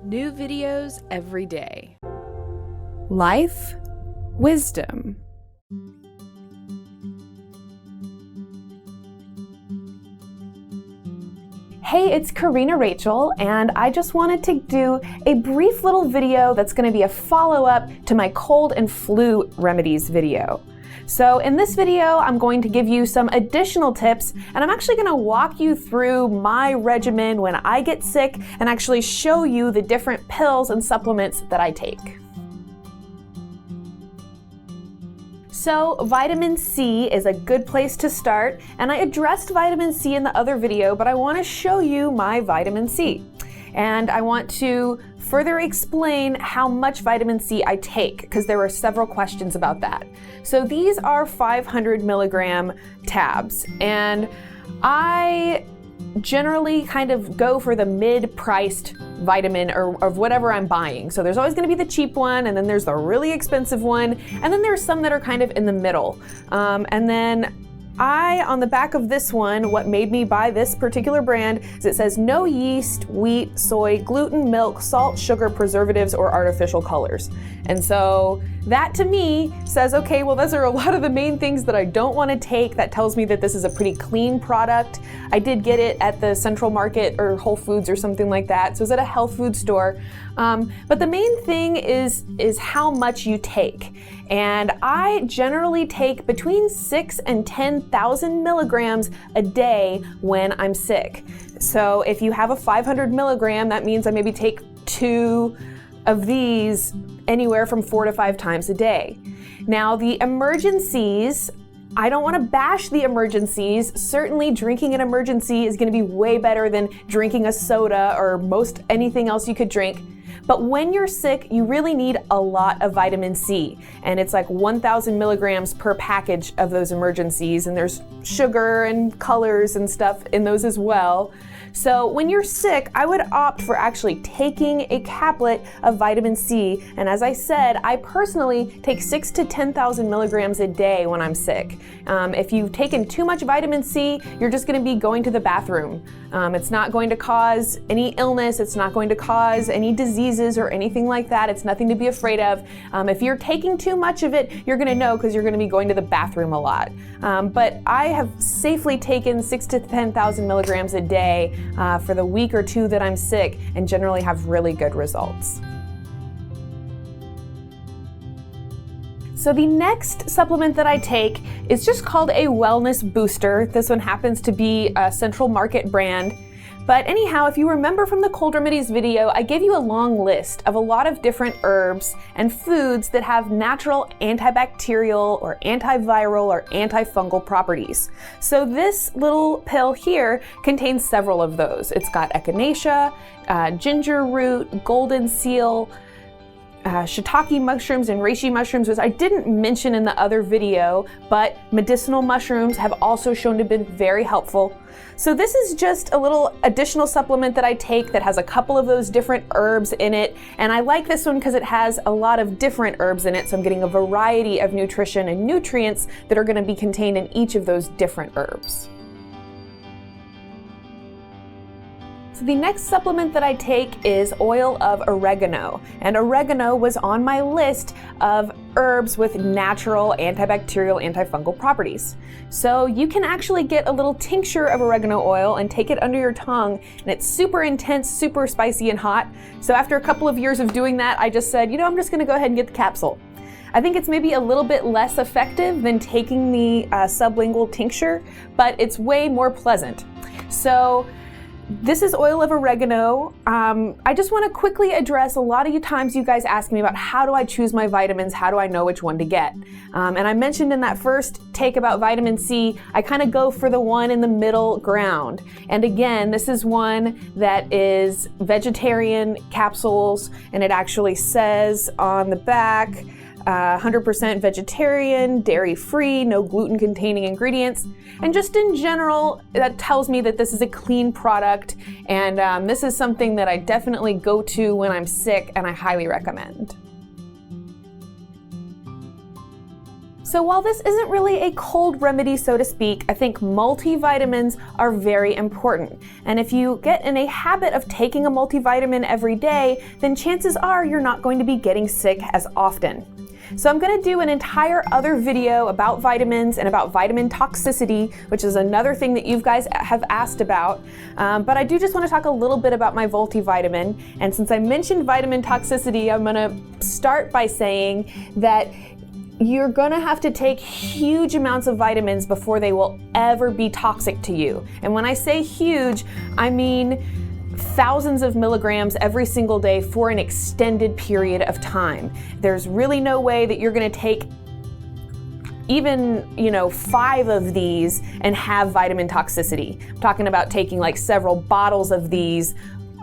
New videos every day. Life, wisdom. Hey, it's Corrina Rachel, and I just wanted to do a brief little video that's going to be a follow-up to my cold and flu remedies video. So in this video, I'm going to give you some additional tips, and I'm actually going to walk you through my regimen when I get sick and actually show you the different pills and supplements that I take. So vitamin C is a good place to start, and I addressed vitamin C in the other video, but I want to show you my vitamin C. And I want to further explain how much vitamin C I take, because there were several questions about that. So these are 500 milligram tabs, and I generally kind of go for the mid-priced vitamin or of whatever I'm buying. So there's always going to be the cheap one, and then there's the really expensive one, and then there's some that are kind of in the middle. And then on the back of this one, what made me buy this particular brand is it says no yeast, wheat, soy, gluten, milk, salt, sugar, preservatives, or artificial colors. And so that to me says, okay, well, those are a lot of the main things that I don't want to take. That tells me that this is a pretty clean product. I did get it at the Central Market or Whole Foods or something like that. So it's at a health food store. But the main thing is how much you take. And I generally take between 6,000 and 10,000 milligrams a day when I'm sick. So if you have a 500 milligram, that means I maybe take 2 of these anywhere from 4 to 5 times a day. Now the emergencies, I don't want to bash the emergencies. Certainly drinking an emergency is going to be way better than drinking a soda or most anything else you could drink. But when you're sick, you really need a lot of vitamin C, and it's like 1,000 milligrams per package of those emergencies, and there's sugar and colors and stuff in those as well. So when you're sick, I would opt for actually taking a caplet of vitamin C, and as I said, I personally take 6,000 to 10,000 milligrams a day when I'm sick. If you've taken too much vitamin C, you're just going to be going to the bathroom. It's not going to cause any illness, it's not going to cause any diseases or anything like that. It's nothing to be afraid of. If you're taking too much of it, you're going to know because you're going to be going to the bathroom a lot. But I have safely taken 6,000 to 10,000 milligrams a day for the week or 2 that I'm sick, and generally have really good results. So the next supplement that I take is just called a wellness booster. This one happens to be a Central Market brand. But anyhow, if you remember from the cold remedies video, I gave you a long list of a lot of different herbs and foods that have natural antibacterial or antiviral or antifungal properties. So this little pill here contains several of those. It's got echinacea, ginger root, golden seal, shiitake mushrooms and reishi mushrooms, which I didn't mention in the other video, but medicinal mushrooms have also shown to have been very helpful. So this is just a little additional supplement that I take that has a couple of those different herbs in it, and I like this one because it has a lot of different herbs in it, so I'm getting a variety of nutrition and nutrients that are going to be contained in each of those different herbs. So the next supplement that I take is oil of oregano, and oregano was on my list of herbs with natural antibacterial, antifungal properties. So you can actually get a little tincture of oregano oil and take it under your tongue, and it's super intense, super spicy and hot. So after a couple of years of doing that, I just said, I'm just going to go ahead and get the capsule. I think it's maybe a little bit less effective than taking the sublingual tincture, but it's way more pleasant. So this is oil of oregano. I just want to quickly address a lot of times you guys ask me about how do I choose my vitamins, how do I know which one to get? And I mentioned in that first take about vitamin C, I kind of go for the one in the middle ground. And again, this is one that is vegetarian capsules, and it actually says on the back, 100% vegetarian, dairy-free, no gluten-containing ingredients. And just in general, that tells me that this is a clean product, and this is something that I definitely go to when I'm sick, and I highly recommend. So while this isn't really a cold remedy, so to speak, I think multivitamins are very important. And if you get in a habit of taking a multivitamin every day, then chances are you're not going to be getting sick as often. So I'm going to do an entire other video about vitamins and about vitamin toxicity, which is another thing that you guys have asked about. But I do just want to talk a little bit about my multivitamin. And since I mentioned vitamin toxicity, I'm going to start by saying that you're going to have to take huge amounts of vitamins before they will ever be toxic to you. And when I say huge, I mean thousands of milligrams every single day for an extended period of time. There's really no way that you're going to take even, 5 of these and have vitamin toxicity. I'm talking about taking like several bottles of these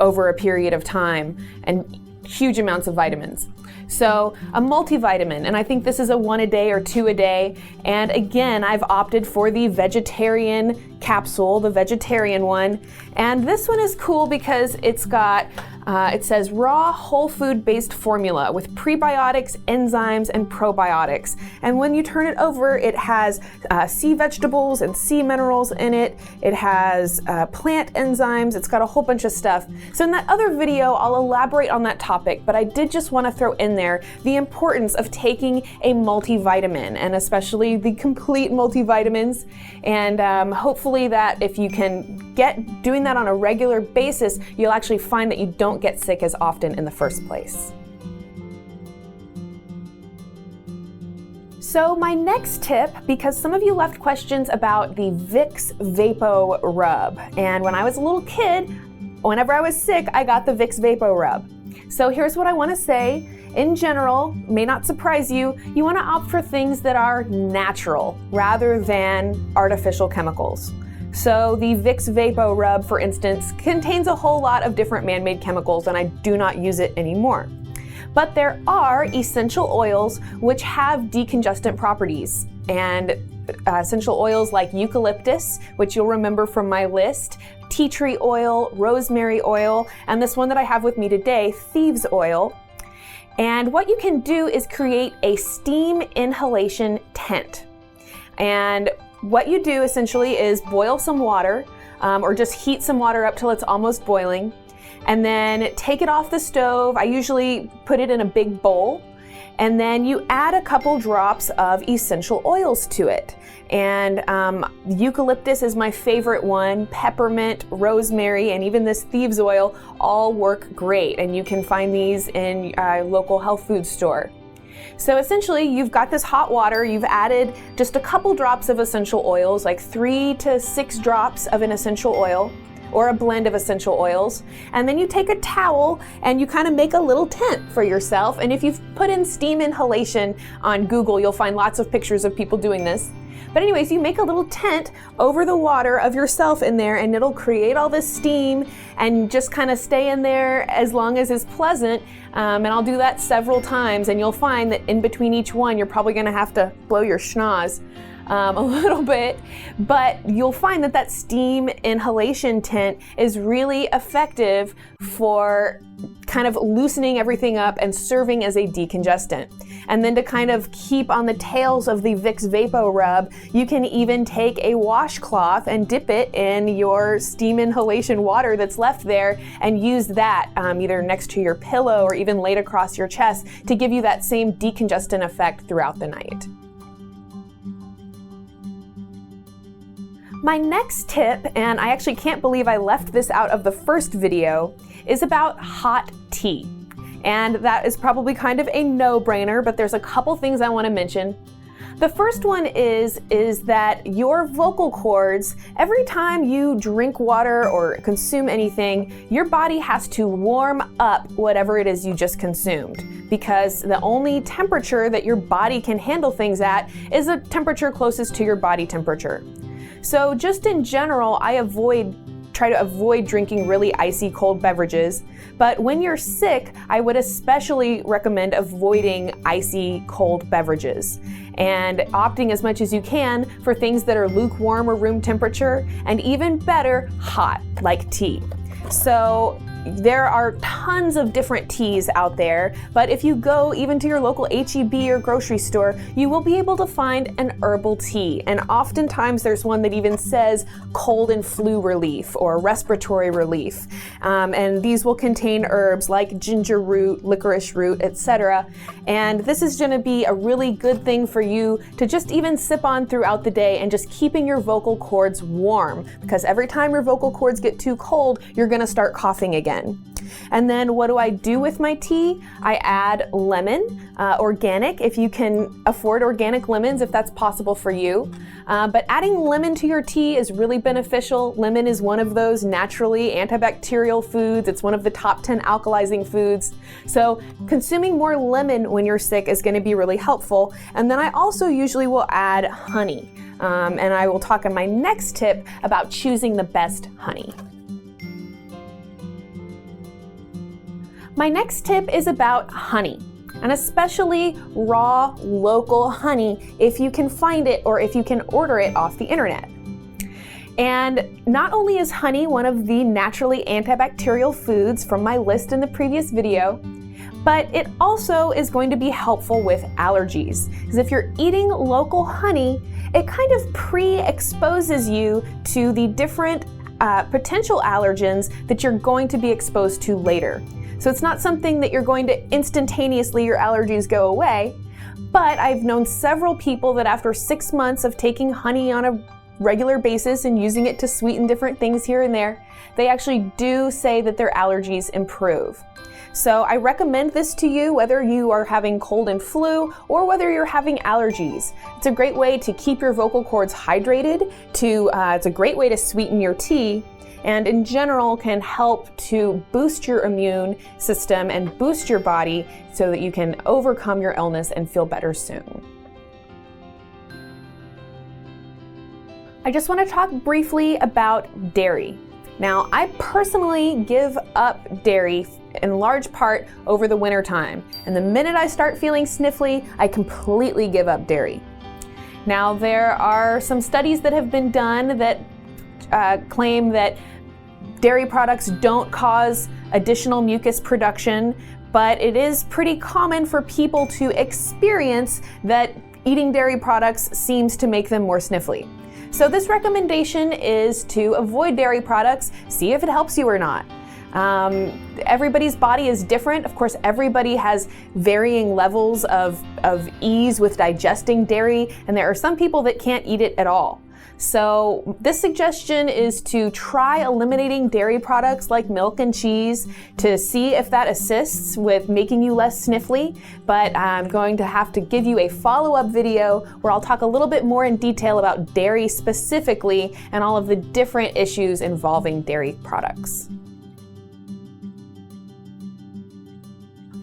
over a period of time and huge amounts of vitamins. So a multivitamin, and I think this is a 1 a day or 2 a day. And again, I've opted for the vegetarian capsule, the vegetarian one. And this one is cool because it's got, it says raw whole food based formula with prebiotics, enzymes, and probiotics. And when you turn it over, it has sea vegetables and sea minerals in it. It has plant enzymes. It's got a whole bunch of stuff. So in that other video, I'll elaborate on that topic, but I did just want to throw in there the importance of taking a multivitamin, and especially the complete multivitamins. And hopefully that if you can get doing that on a regular basis, you'll actually find that you don't get sick as often in the first place. So my next tip, because some of you left questions about the Vicks Vapo Rub, and when I was a little kid, whenever I was sick, I got the Vicks Vapo Rub. So here's what I want to say. In general, may not surprise you, you want to opt for things that are natural rather than artificial chemicals. So the Vicks Vapo Rub, for instance, contains a whole lot of different man-made chemicals, and I do not use it anymore. But there are essential oils which have decongestant properties, and essential oils like eucalyptus, which you'll remember from my list, tea tree oil, rosemary oil, and this one that I have with me today, thieves oil. And what you can do is create a steam inhalation tent. And what you do essentially is boil some water, or just heat some water up till it's almost boiling, and then take it off the stove. I usually put it in a big bowl, and then you add a couple drops of essential oils to it. And eucalyptus is my favorite one, peppermint, rosemary, and even this thieves oil all work great. And you can find these in a local health food store. So essentially, you've got this hot water, you've added just a couple drops of essential oils, like 3 to 6 drops of an essential oil, or a blend of essential oils, and then you take a towel and you kind of make a little tent for yourself. And if you've put in steam inhalation on Google, you'll find lots of pictures of people doing this. But anyways, you make a little tent over the water of yourself in there, and it'll create all this steam and just kind of stay in there as long as it's pleasant. And I'll do that several times, and you'll find that in between each one, you're probably gonna have to blow your schnoz a little bit, but you'll find that that steam inhalation tent is really effective for kind of loosening everything up and serving as a decongestant. And then to kind of keep on the tails of the Vicks Vapo Rub, you can even take a washcloth and dip it in your steam inhalation water that's left there and use that either next to your pillow or even laid across your chest to give you that same decongestant effect throughout the night. My next tip, and I actually can't believe I left this out of the first video, is about hot tea. And that is probably kind of a no-brainer, but there's a couple things I want to mention. The first one is that your vocal cords, every time you drink water or consume anything, your body has to warm up whatever it is you just consumed, because the only temperature that your body can handle things at is a temperature closest to your body temperature. So just in general, I try to avoid drinking really icy cold beverages, but when you're sick, I would especially recommend avoiding icy cold beverages and opting as much as you can for things that are lukewarm or room temperature, and even better, hot, like tea. So there are tons of different teas out there, but if you go even to your local H-E-B or grocery store, you will be able to find an herbal tea. And oftentimes there's one that even says cold and flu relief or respiratory relief. And these will contain herbs like ginger root, licorice root, etc. And this is gonna be a really good thing for you to just even sip on throughout the day and just keeping your vocal cords warm, because every time your vocal cords get too cold, you're gonna start coughing again. And then what do I do with my tea? I add lemon, organic, if you can afford organic lemons, if that's possible for you. But adding lemon to your tea is really beneficial. Lemon is one of those naturally antibacterial foods. It's one of the top 10 alkalizing foods. So consuming more lemon when you're sick is going to be really helpful. And then I also usually will add honey. And I will talk in my next tip about choosing the best honey. My next tip is about honey, and especially raw, local honey if you can find it or if you can order it off the internet. And not only is honey one of the naturally antibacterial foods from my list in the previous video, but it also is going to be helpful with allergies. Because if you're eating local honey, it kind of pre-exposes you to the different potential allergens that you're going to be exposed to later. So it's not something that you're going to instantaneously, your allergies go away, but I've known several people that after 6 months of taking honey on a regular basis and using it to sweeten different things here and there, they actually do say that their allergies improve. So I recommend this to you whether you are having cold and flu or whether you're having allergies. It's a great way to keep your vocal cords hydrated, it's a great way to sweeten your tea, and in general can help to boost your immune system and boost your body so that you can overcome your illness and feel better soon. I just want to talk briefly about dairy. Now, I personally give up dairy in large part over the winter time, and the minute I start feeling sniffly, I completely give up dairy. Now, there are some studies that have been done that claim that dairy products don't cause additional mucus production, but it is pretty common for people to experience that eating dairy products seems to make them more sniffly. So this recommendation is to avoid dairy products, see if it helps you or not. Everybody's body is different. Of course, everybody has varying levels of ease with digesting dairy, and there are some people that can't eat it at all. So this suggestion is to try eliminating dairy products like milk and cheese to see if that assists with making you less sniffly, but I'm going to have to give you a follow-up video where I'll talk a little bit more in detail about dairy specifically and all of the different issues involving dairy products.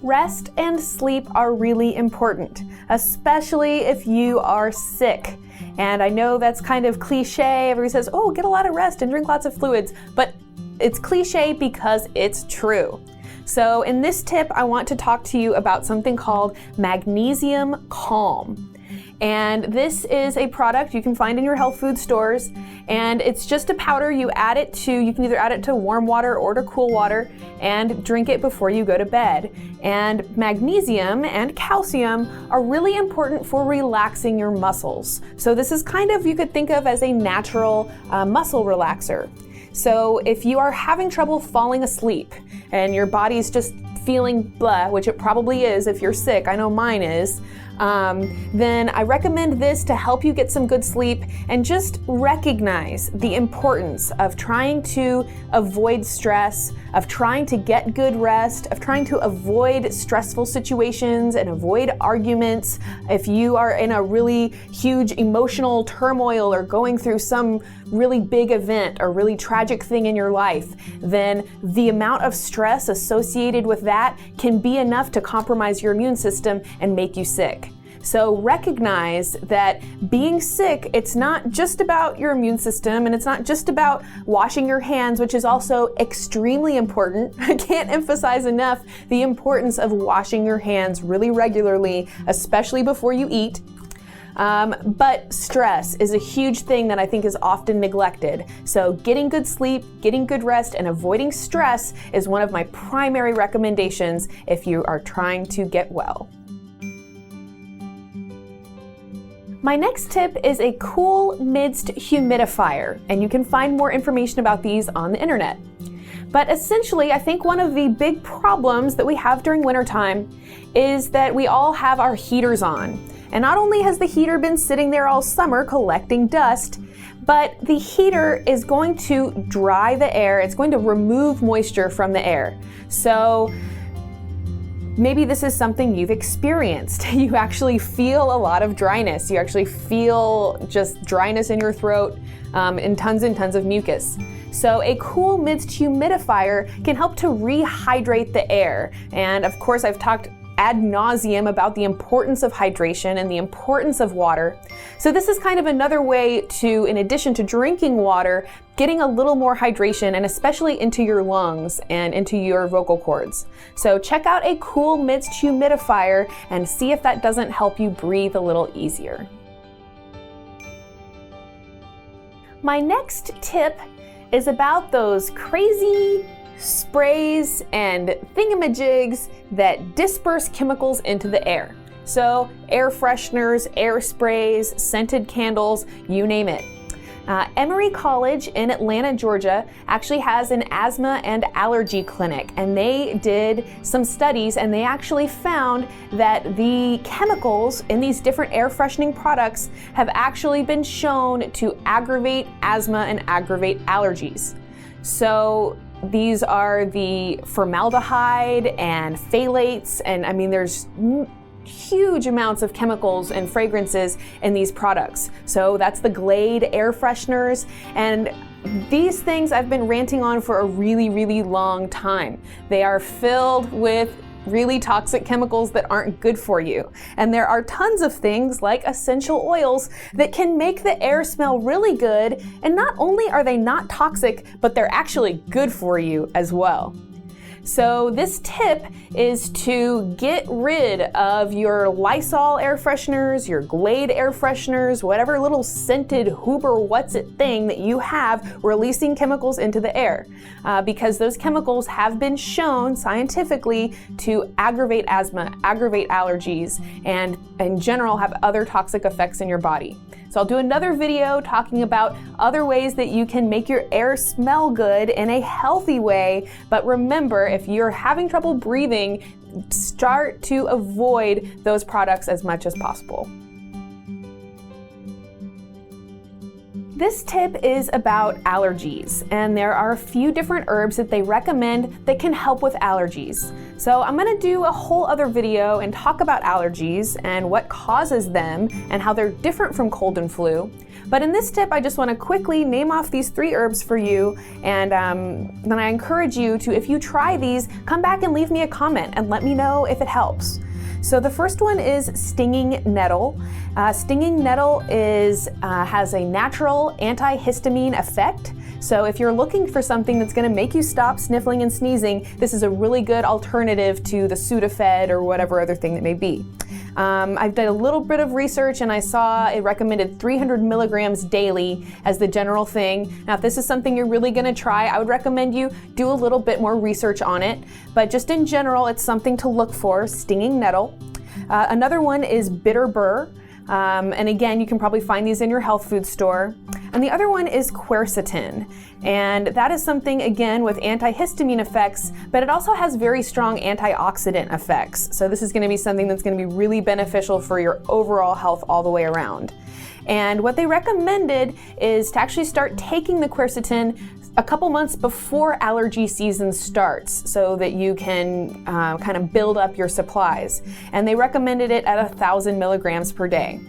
Rest and sleep are really important, especially if you are sick. And I know that's kind of cliche. Everybody says, oh, get a lot of rest and drink lots of fluids, but it's cliche because it's true. So in this tip, I want to talk to you about something called Magnesium Calm. And this is a product you can find in your health food stores, and it's just a powder. You can either add it to warm water or to cool water and drink it before you go to bed. And magnesium and calcium are really important for relaxing your muscles. So this is kind of, you could think of as a natural muscle relaxer. So if you are having trouble falling asleep and your body's just feeling blah, which it probably is if you're sick, I know mine is, then I recommend this to help you get some good sleep and just recognize the importance of trying to avoid stress, of trying to get good rest, of trying to avoid stressful situations and avoid arguments. If you are in a really huge emotional turmoil or going through some really big event or really tragic thing in your life, then the amount of stress associated with that can be enough to compromise your immune system and make you sick. So recognize that being sick, it's not just about your immune system, and it's not just about washing your hands, which is also extremely important. I can't emphasize enough the importance of washing your hands really regularly, especially before you eat. But stress is a huge thing that I think is often neglected. So getting good sleep, getting good rest, and avoiding stress is one of my primary recommendations if you are trying to get well. My next tip is a cool midsed humidifier, and you can find more information about these on the internet. But essentially, I think one of the big problems that we have during wintertime is that we all have our heaters on. And not only has the heater been sitting there all summer collecting dust, but the heater is going to dry the air. It's going to remove moisture from the air. So maybe this is something you've experienced. You actually feel a lot of dryness. You actually feel just dryness in your throat and tons of mucus. So a cool midsed humidifier can help to rehydrate the air. And of course, I've talked ad nauseum about the importance of hydration and the importance of water. So this is kind of another way to, in addition to drinking water, getting a little more hydration, and especially into your lungs and into your vocal cords. So check out a cool midsed humidifier and see if that doesn't help you breathe a little easier. My next tip is about those crazy sprays and thingamajigs that disperse chemicals into the air. So air fresheners, air sprays, scented candles, you name it. Emory College in Atlanta, Georgia actually has an asthma and allergy clinic, and they did some studies and they actually found that the chemicals in these different air freshening products have actually been shown to aggravate asthma and aggravate allergies. So these are the formaldehyde and phthalates, and I mean there's huge amounts of chemicals and fragrances in these products. So that's the Glade air fresheners, and these things I've been ranting on for a really long time. They are filled with really toxic chemicals that aren't good for you. And there are tons of things like essential oils that can make the air smell really good, and not only are they not toxic, but they're actually good for you as well. So this tip is to get rid of your Lysol air fresheners, your Glade air fresheners, whatever little scented Huber what's it thing that you have releasing chemicals into the air, because those chemicals have been shown scientifically to aggravate asthma, aggravate allergies, and in general have other toxic effects in your body. So I'll do another video talking about other ways that you can make your air smell good in a healthy way. But remember, if you're having trouble breathing, start to avoid those products as much as possible. This tip is about allergies, and there are a few different herbs that they recommend that can help with allergies. So I'm gonna do a whole other video and talk about allergies and what causes them and how they're different from cold and flu. But in this tip, I just wanna quickly name off these 3 herbs for you, and then I encourage you to, if you try these, come back and leave me a comment and let me know if it helps. So the first one is stinging nettle. Stinging nettle has a natural antihistamine effect. So if you're looking for something that's going to make you stop sniffling and sneezing, this is a really good alternative to the Sudafed or whatever other thing that may be. I've done a little bit of research and I saw it recommended 300 milligrams daily as the general thing. Now, if this is something you're really going to try, I would recommend you do a little bit more research on it. But just in general, it's something to look for, stinging nettle. Another one is bitter burr. And again, you can probably find these in your health food store. And the other one is quercetin. And that is something, again, with antihistamine effects, but it also has very strong antioxidant effects. So this is going to be something that's going to be really beneficial for your overall health all the way around. And what they recommended is to actually start taking the quercetin a couple months before allergy season starts so that you can kind of build up your supplies. And they recommended it at 1,000 milligrams per day.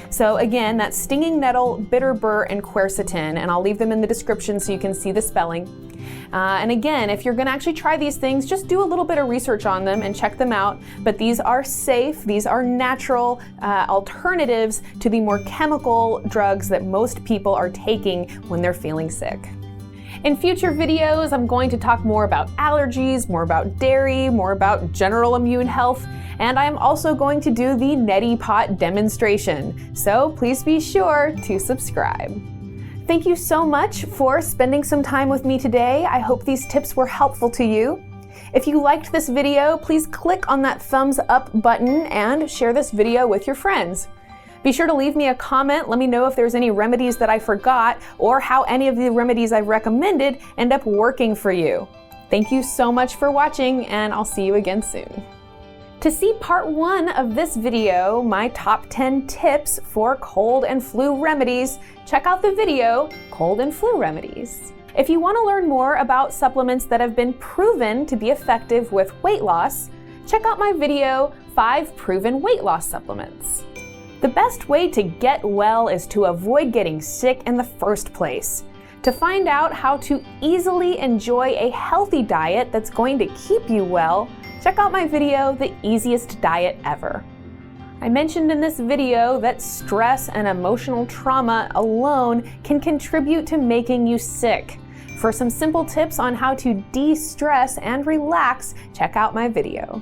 So again, that's stinging nettle, bitter burr, and quercetin, and I'll leave them in the description so you can see the spelling. And again, if you're going to actually try these things, just do a little bit of research on them and check them out. But these are safe, these are natural alternatives to the more chemical drugs that most people are taking when they're feeling sick. In future videos, I'm going to talk more about allergies, more about dairy, more about general immune health, and I'm also going to do the neti pot demonstration. So please be sure to subscribe. Thank you so much for spending some time with me today. I hope these tips were helpful to you. If you liked this video, please click on that thumbs up button and share this video with your friends. Be sure to leave me a comment. Let me know if there's any remedies that I forgot or how any of the remedies I've recommended end up working for you. Thank you so much for watching, and I'll see you again soon. To see part 1 of this video, my top 10 tips for cold and flu remedies, check out the video, Cold and Flu Remedies. If you want to learn more about supplements that have been proven to be effective with weight loss, check out my video, 5 Proven Weight Loss Supplements. The best way to get well is to avoid getting sick in the first place. To find out how to easily enjoy a healthy diet that's going to keep you well, check out my video, The Easiest Diet Ever. I mentioned in this video that stress and emotional trauma alone can contribute to making you sick. For some simple tips on how to de-stress and relax, check out my video.